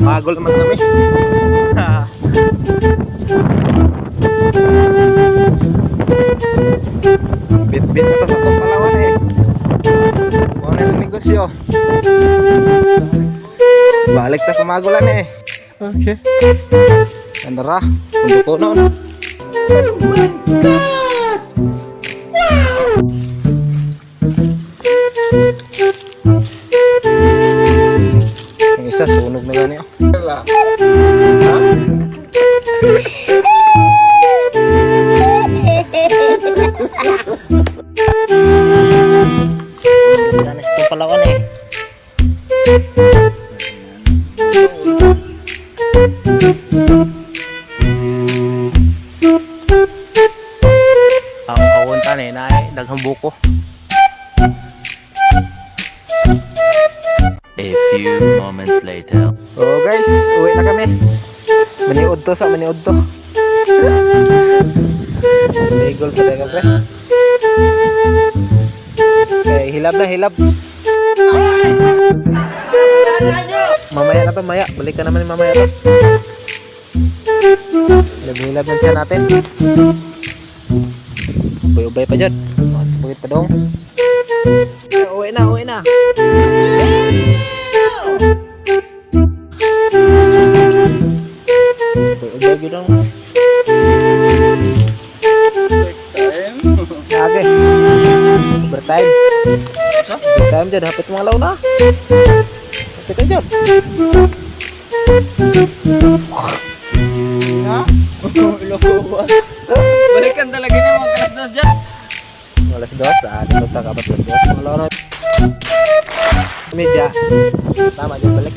Mamagol naman kami. Bit-bit na to sa itong Palawan eh. Kung ano yung negosyo. Balik na pamagulan eh. Okay. Ano ra? Kundo ko noon. Oh my God! Wow! Yung isa sunog na gani. Ganas itong Palawan eh. Ang kawuntan eh na eh, daghang buko. A few moments later. Oh guys, uwi na kami. Maniud to sa maniud to. Bagel pa daga pre. Okay, hilab na hilab. Mamaya na to, maya. Balik ka naman mamaya to. Hilab na siya natin. Ubay-ubay pa dyan. Bukit pa dong. Uwi na, uwi na. Ubay-ubay gudang. Okay. Overtime. Overtime dyan. Hapit mga law na. Hapit ka dyan. Ha? Balikan talaga niya mga kalas-dos dyan. Alas 2, ano ta kapat alas 2. Mga law na. Media. Tama dyan balik.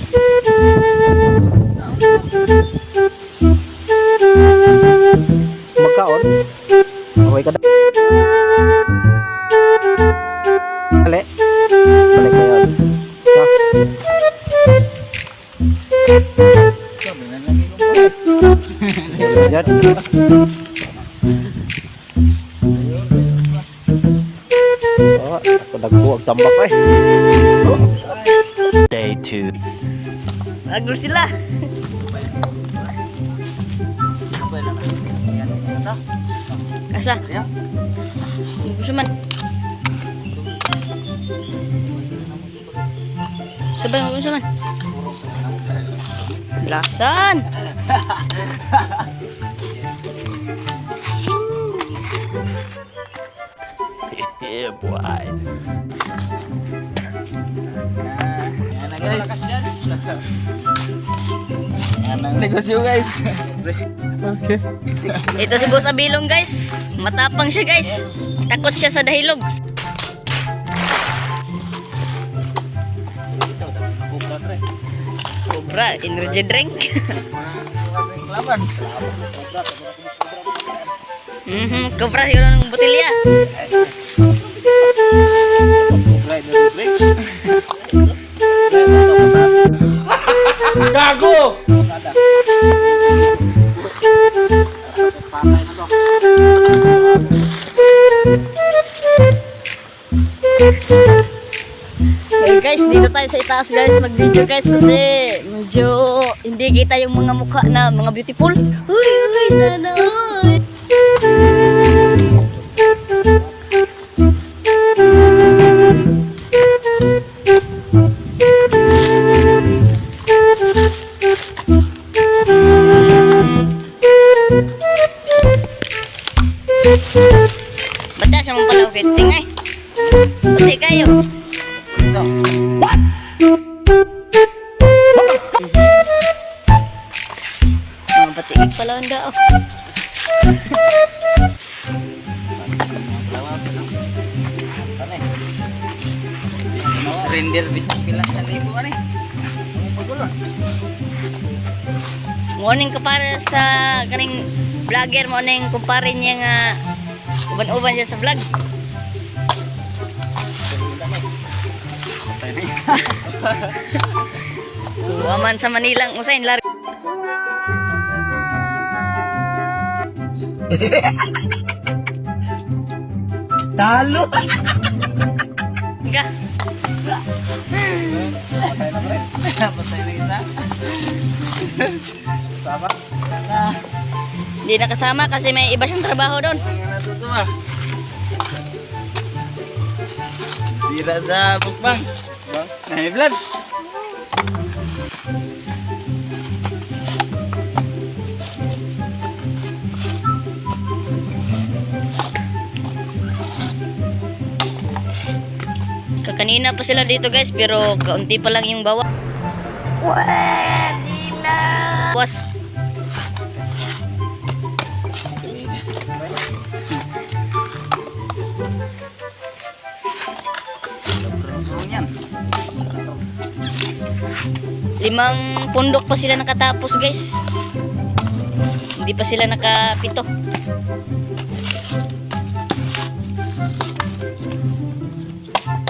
Magkaon. Okay ka na. Balik. Balik na yun. Ha? Sabi na lagi ko po. Balik dyan. Oh, ako nagbuwag tambak eh. Day 2. Agul sila. Asa? Gusto man. Sabay mo gusto man. Lasan. Yeah, boy. Yan na guys. Yan ang negosyo guys. Okay. Ito si Boss Abilong guys. Matapang siya guys. Takot siya sa dahilog. Cobra, energy drink. Laban. Cobra yun ng botilya. Gago! Okay guys, dito tayo sa itaas guys, mag-video guys kasi medyo hindi kita yung mga mukha na mga beautiful. Uy, sana all. Bata sa mga pala fitting ay. Pati kayo. What? Mga batik pala ang dao. Render bisa pilas na libo ka rin. Morning ka para sa kaning vlogger, morning kumpare niya nga uban-uban siya sa vlog. Aman sa Manilang usain lari. Talo! Ga. Patay na na. Sama. Na. Hindi nakasama kasi may iba siyang trabaho doon. Ang natuto ba? Sira sa bukbang. Bang, nahi vlog. Kakanina pa sila dito guys, pero kaunti pa lang yung bawa. Pwede na! Was. Yan. 5 pundok pa sila nakatapos guys. Hindi pa sila nakapito.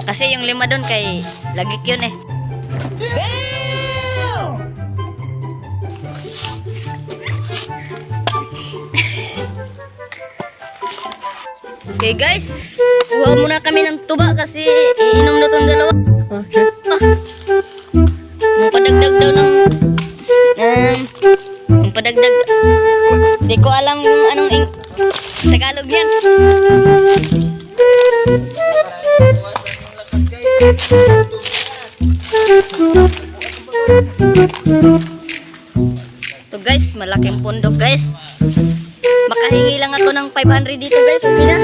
Kasi yung 5 doon kay lagik yun eh. Okay guys, kuha muna kami ng tuba kasi iinom na tong dalawa. Ang padagdag daw ng ang padagdag. Hindi ko alam kung anong Tagalog yan. Ito guys, malaking pundok guys. Makahingi lang ako ng 500 dito guys, okay na?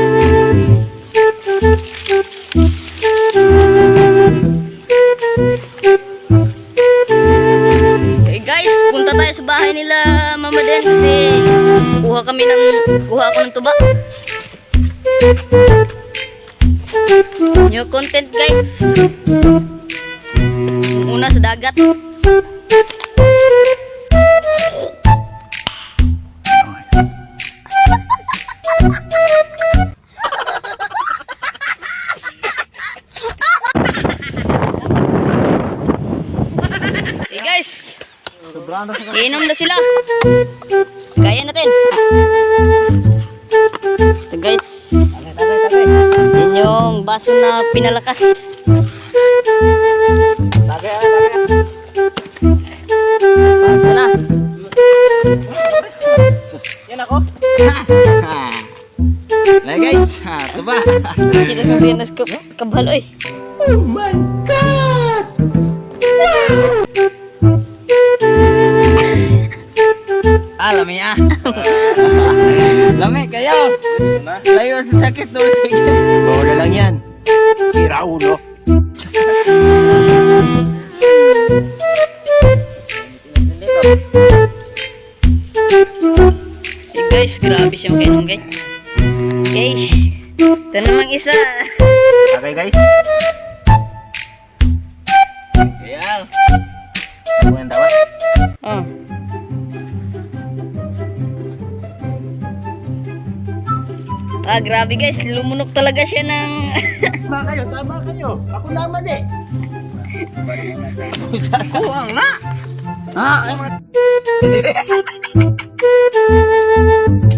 Okay guys, punta tayo sa bahay nila Mama Den kasi kuha ako ng tuba. New content guys. Una sa dagat. Hey guys, inom na sila. Gaya natin. Ito guys, yan yung baso na pinalakas. Baso na. Yan ako. Nah guys, ito ba? Kita ng binas ko kabaloy. Lami ah. Lami kayo. Layo sa sakit doon. Bola lang yan. Sira ulo. Hey guys, grabe siyang kainom guys. Okay, ito namang isa. Okay guys. Kaya. Bukan dapat. Oh. Grabe guys, lumunok talaga siya ng Tama kayo. Ako naman eh. Kuwang na.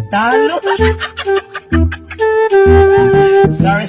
Talo. Sorry.